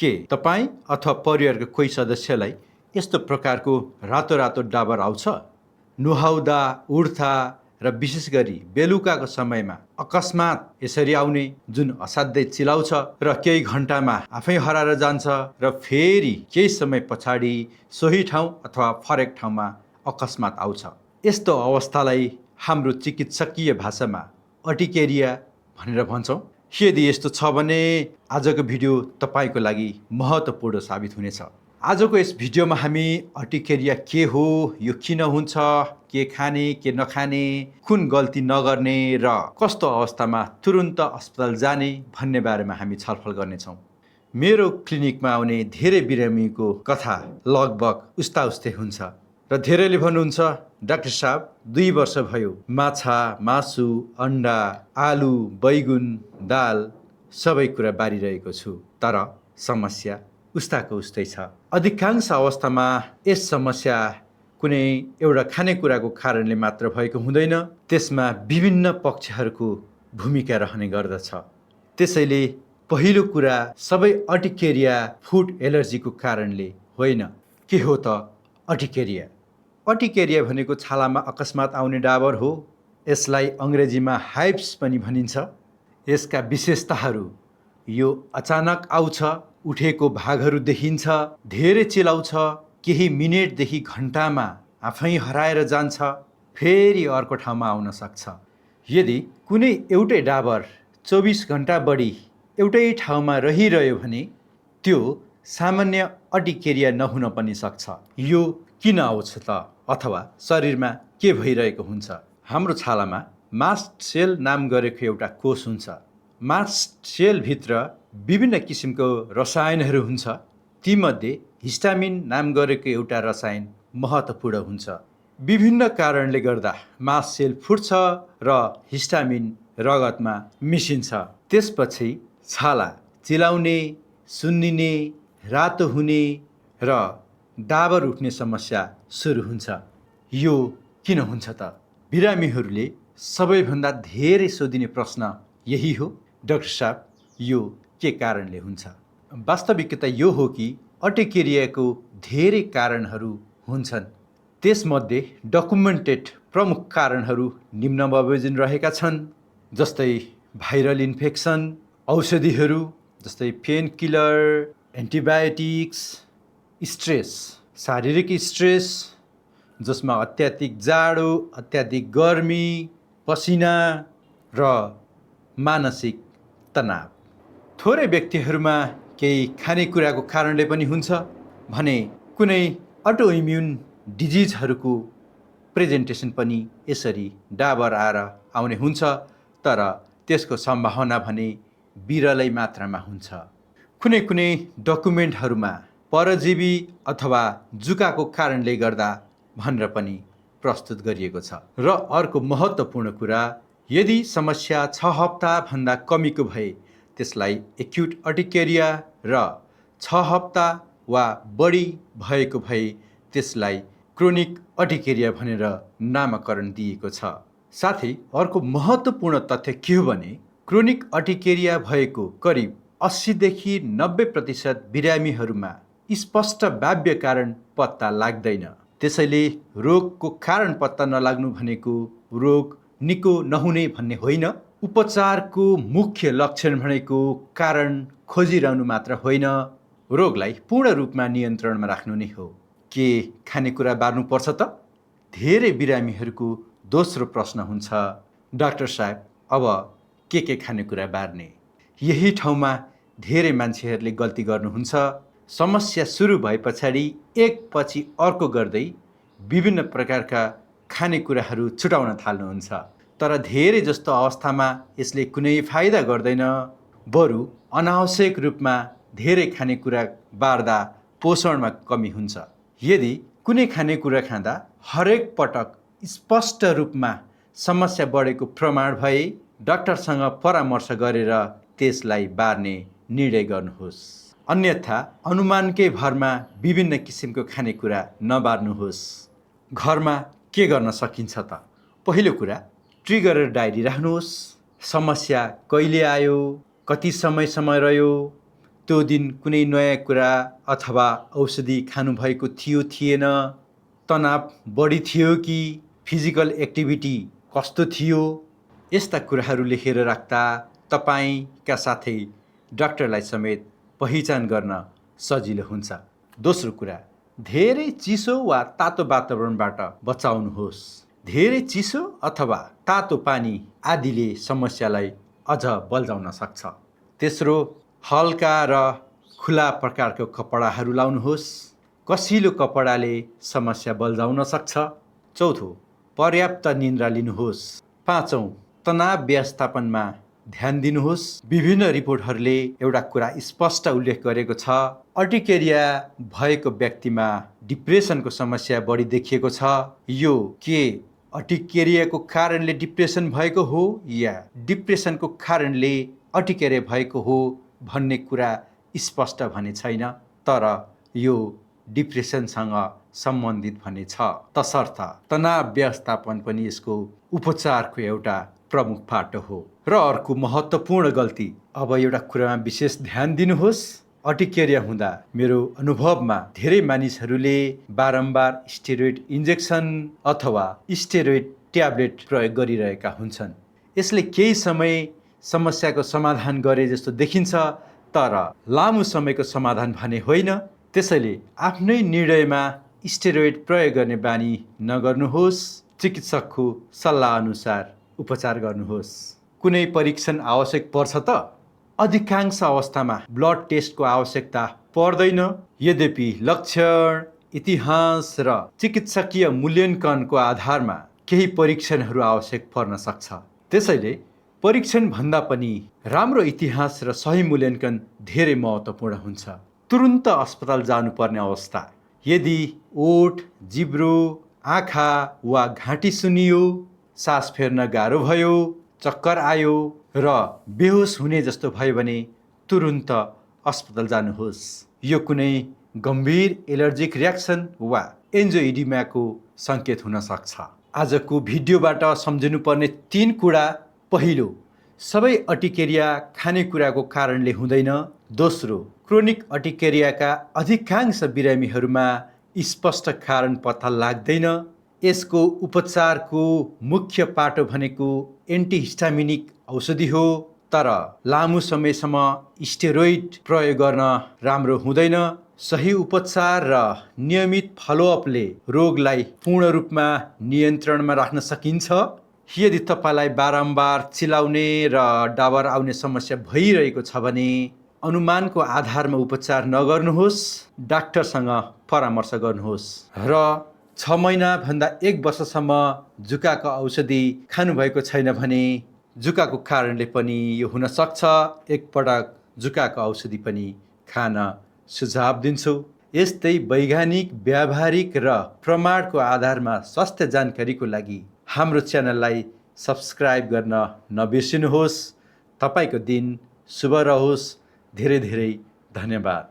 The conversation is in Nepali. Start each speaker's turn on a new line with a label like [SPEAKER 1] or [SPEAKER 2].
[SPEAKER 1] के तपाईँ अथवा परिवारको कोही सदस्यलाई यस्तो प्रकारको रातो रातो डाबर आउँछ? नुहाउँदा, उठ्दा र विशेष गरी बेलुकाको समयमा अकस्मात यसरी आउने, जुन असाध्यै चिलाउँछ र केही घन्टामा आफै हराएर जान्छ र फेरि केही समय पछाडि सोही ठाउँ अथवा फरक ठाउँमा अकस्मात आउँछ। यस्तो अवस्थालाई हाम्रो चिकित्सकीय भाषामा अर्टिकेरिया भनेर भन्छौँ। यदि यस्तो छ भने आजको भिडियो तपाईँको लागि महत्त्वपूर्ण साबित हुनेछ। आजको यस भिडियोमा हामी अर्टिकेरिया के हो, यो किन हुन्छ, के खाने के नखाने, कुन गल्ती नगर्ने र कस्तो अवस्थामा तुरुन्त अस्पताल जाने भन्ने बारेमा हामी छलफल गर्नेछौँ। मेरो क्लिनिकमा आउने धेरै बिरामीको कथा लगभग उस्ता उस्तै हुन्छ र धेरैले भन्नुहुन्छ, डाक्टर साहब 2 वर्ष भयो माछा, मासु, अन्डा, आलु, बैगुन, दाल सबै कुरा बारिरहेको छु, तर समस्या उस्ताको उस्तै छ। अधिकांश अवस्थामा यस समस्या कुनै एउटा खानेकुराको कारणले मात्र भएको हुँदैन, त्यसमा विभिन्न पक्षहरूको भूमिका रहने गर्दछ। त्यसैले पहिलो कुरा, सबै अर्टिकेरिया फुड एलर्जीको कारणले होइन। के हो त अर्टिकेरिया? अर्टिकेरिया भनेको छालामा अकस्मात आउने डाबर हो। यसलाई अङ्ग्रेजीमा हाइव्स पनि भनिन्छ। यसका विशेषताहरू, यो अचानक आउँछ, उठेको भागहरू देखिन्छ, धेरै चिलाउँछ, केही मिनेटदेखि घन्टामा आफै हराएर जान्छ, फेरि अर्को ठाउँमा आउन सक्छ। यदि कुनै एउटै डाबर 24 घन्टा बढी एउटै ठाउँमा रहिरह्यो भने त्यो सामान्य अर्टिकेरिया नहुन पनि सक्छ। यो किन आउँछ त? अथवा शरीरमा के भइरहेको हुन्छ? हाम्रो छालामा मास्ट सेल नाम गरेको एउटा कोष हुन्छ। मास्ट सेलभित्र विभिन्न किसिमको रसायनहरू हुन्छ। तीमध्ये हिस्टामिन नाम गरेको एउटा रसायन महत्त्वपूर्ण हुन्छ। विभिन्न कारणले गर्दा मास्ट सेल फुट्छ र हिस्टामिन रगतमा मिसिन्छ। त्यसपछि छाला चिलाउने, सुन्निने, रातो हुने र डाबर उठ्ने समस्या सुरु हुन्छ। यो किन हुन्छ त? बिरामीहरूले सबैभन्दा धेरै सोधिने प्रश्न यही हो, डाक्टर साहब यो के कारणले हुन्छ? वास्तविकता यो हो कि अर्टिकेरियाको धेरै कारणहरू हुन्छन्। त्यसमध्ये डकुमेन्टेड प्रमुख कारणहरू निम्न बमोजिम रहेका छन्, जस्तै भाइरल इन्फेक्सन, औषधिहरू जस्तै पेन किलर, एन्टिबायोटिक्स, स्ट्रेस, शारीरिक स्ट्रेस जसमा अत्याधिक जाडो, अत्याधिक गर्मी, पसिना र मानसिक तनाव। थोरै व्यक्तिहरूमा केही खानेकुराको कारणले पनि हुन्छ भने कुनै अटो इम्युन डिजिजहरूको प्रेजेन्टेसन पनि यसरी डाबर आएर आउने हुन्छ, तर त्यसको सम्भावना भने बिरलै मात्रामा हुन्छ। कुनै कुनै डकुमेन्टहरूमा परजीवी अथवा जुकाको कारणले गर्दा भनेर पनि प्रस्तुत गरिएको छ। र अर्को महत्त्वपूर्ण कुरा, यदि समस्या 6 हप्ताभन्दा कमीको भए त्यसलाई एक्युट अर्टिकेरिया र 6 हप्ता वा बढी भएको भए त्यसलाई क्रोनिक अर्टिकेरिया भनेर नामकरण दिएको छ। साथै अर्को महत्त्वपूर्ण तथ्य के हो भने क्रोनिक अर्टिकेरिया भएको करिब 80देखि 90% बिरामीहरूमा स्पष्ट बाह्य कारण पत्ता लाग्दैन। त्यसैले रोगको कारण पत्ता नलाग्नु भनेको रोग निको नहुने भन्ने होइन। उपचारको मुख्य लक्षण भनेको कारण खोजिरहनु मात्र होइन, रोगलाई पूर्ण रूपमा नियन्त्रणमा राख्नु नै हो। के खानेकुरा बार्नुपर्छ त? धेरै बिरामीहरूको दोस्रो प्रश्न हुन्छ, डाक्टर साहब अब के खानेकुरा बार्ने? यही ठाउँमा धेरै मान्छेहरूले गल्ती गर्नुहुन्छ। समस्या सुरु भए पछाडि एकपछि अर्को गर्दै विभिन्न प्रकारका खानेकुराहरू छुटाउन थाल्नुहुन्छ, तर धेरै जस्तो अवस्थामा यसले कुनै फाइदा गर्दैन। बरु अनावश्यक रूपमा धेरै खानेकुरा बार्दा पोषणमा कमी हुन्छ। यदि कुनै खानेकुरा खाँदा हरेक पटक स्पष्ट रूपमा समस्या बढेको प्रमाण भए डाक्टरसँग परामर्श गरेर त्यसलाई बार्ने निर्णय गर्नुहोस्। अन्यथा अनुमानकै भरमा विभिन्न किसिमको खानेकुरा नबार्नुहोस्। घरमा के गर्न सकिन्छ त? पहिलो कुरा, ट्रिगर डायरी राख्नुहोस्। समस्या कहिले आयो, कति समयसम्म रह्यो, त्यो दिन कुनै नयाँ कुरा अथवा औषधि खानुभएको थियो थिएन, तनाव बढी थियो कि फिजिकल एक्टिभिटी कस्तो थियो, यस्ता कुराहरू लेखेर राख्दा तपाईँका साथै डाक्टरलाई समेत पहिचान गर्न सजिलो हुन्छ। दोस्रो कुरा, धेरै चिसो वा तातो वातावरणबाट बचाउनुहोस्। धेरै चिसो अथवा तातो पानी आदिले समस्यालाई अझ बल्झाउन सक्छ। तेस्रो, हल्का र खुला प्रकारको कपडाहरू लाउनुहोस्। कसिलो कपडाले समस्या बल्झाउन सक्छ। चौथो, पर्याप्त निन्द्रा लिनुहोस्। पाँचौँ, तनाव व्यवस्थापनमा ध्यान दिनुहोस्। विभिन्न रिपोर्टहरूले एउटा कुरा स्पष्ट उल्लेख गरेको छ, अर्टिकेरिया भएको व्यक्तिमा डिप्रेसनको समस्या बढी देखिएको छ। यो के अर्टिकेरियाको कारणले डिप्रेसन भएको हो या डिप्रेसनको कारणले अर्टिकेरिया भएको हो भन्ने कुरा स्पष्ट भने छैन, तर यो डिप्रेसनसँग सम्बन्धित भने छ। तसर्थ तनाव व्यवस्थापन पनि यसको उपचारको एउटा प्रमुख पाटो हो। र अर्को महत्त्वपूर्ण गल्ती, अब एउटा कुरामा विशेष ध्यान दिनुहोस्। अर्टिकेरिया हुँदा मेरो अनुभवमा धेरै मानिसहरूले बारम्बार स्टेरोइड इन्जेक्सन अथवा स्टेरोइड ट्याब्लेट प्रयोग गरिरहेका हुन्छन्। यसले केही समय समस्याको समाधान गरे जस्तो देखिन्छ, तर लामो समयको समाधान भने होइन। त्यसैले आफ्नै निर्णयमा स्टेरोइड प्रयोग गर्ने बानी नगर्नुहोस्। चिकित्सकको सल्लाह अनुसार उपचार गर्नुहोस्। कुनै परीक्षण आवश्यक पर्छ त? अधिकांश अवस्थामा ब्लड टेस्टको आवश्यकता पर्दैन। यद्यपि लक्षण, इतिहास र चिकित्सकीय मूल्याङ्कनको आधारमा केही परीक्षणहरू आवश्यक पर्न सक्छ। त्यसैले परीक्षण भन्दा पनि राम्रो इतिहास र सही मूल्याङ्कन धेरै महत्त्वपूर्ण हुन्छ। तुरुन्त अस्पताल जानुपर्ने अवस्था, यदि ओठ, जिब्रो, आँखा वा घाँटी सुन्नियो, सास फेर्न गाह्रो भयो, चक्कर आयो र बेहोस हुने जस्तो भयो भने तुरुन्त अस्पताल जानुहोस्। यो कुनै गम्भीर एलर्जिक रियाक्सन वा एन्जियोइडिमाको सङ्केत हुन सक्छ। आजको भिडियोबाट सम्झिनुपर्ने 3 कुरा: पहिलो, सबै अर्टिकेरिया खानेकुराको कारणले हुँदैन। दोस्रो, क्रोनिक अर्टिकेरियाका अधिकांश बिरामीहरूमा स्पष्ट कारण पत्ता लाग्दैन। यसको उपचारको मुख्य पाटो भनेको एन्टिहिस्टामिनिक औषधि हो, तर लामो समयसम्म स्टेरोइड प्रयोग गर्न राम्रो हुँदैन। सही उपचार र नियमित फलोअपले रोगलाई पूर्ण रूपमा नियन्त्रणमा राख्न सकिन्छ। यदि तपाईँलाई बारम्बार चिलाउने र डाबर आउने समस्या भइरहेको छ भने अनुमानको आधारमा उपचार नगर्नुहोस्, डाक्टरसँग परामर्श गर्नुहोस्। र 6 महिनाभन्दा 1 वर्षसम्म जुकाको औषधि खानुभएको छैन भने जुकाको कारणले पनि यो हुन सक्छ। एकपटक जुकाको औषधि पनि खान सुझाव दिन्छु। यस्तै वैज्ञानिक, व्यावहारिक र प्रमाणको आधारमा स्वास्थ्य जानकारीको लागि हाम्रो च्यानललाई सब्स्क्राइब गर्न नबिर्सिनुहोस्। तपाईँको दिन शुभ रहोस्। धेरै धेरै धन्यवाद।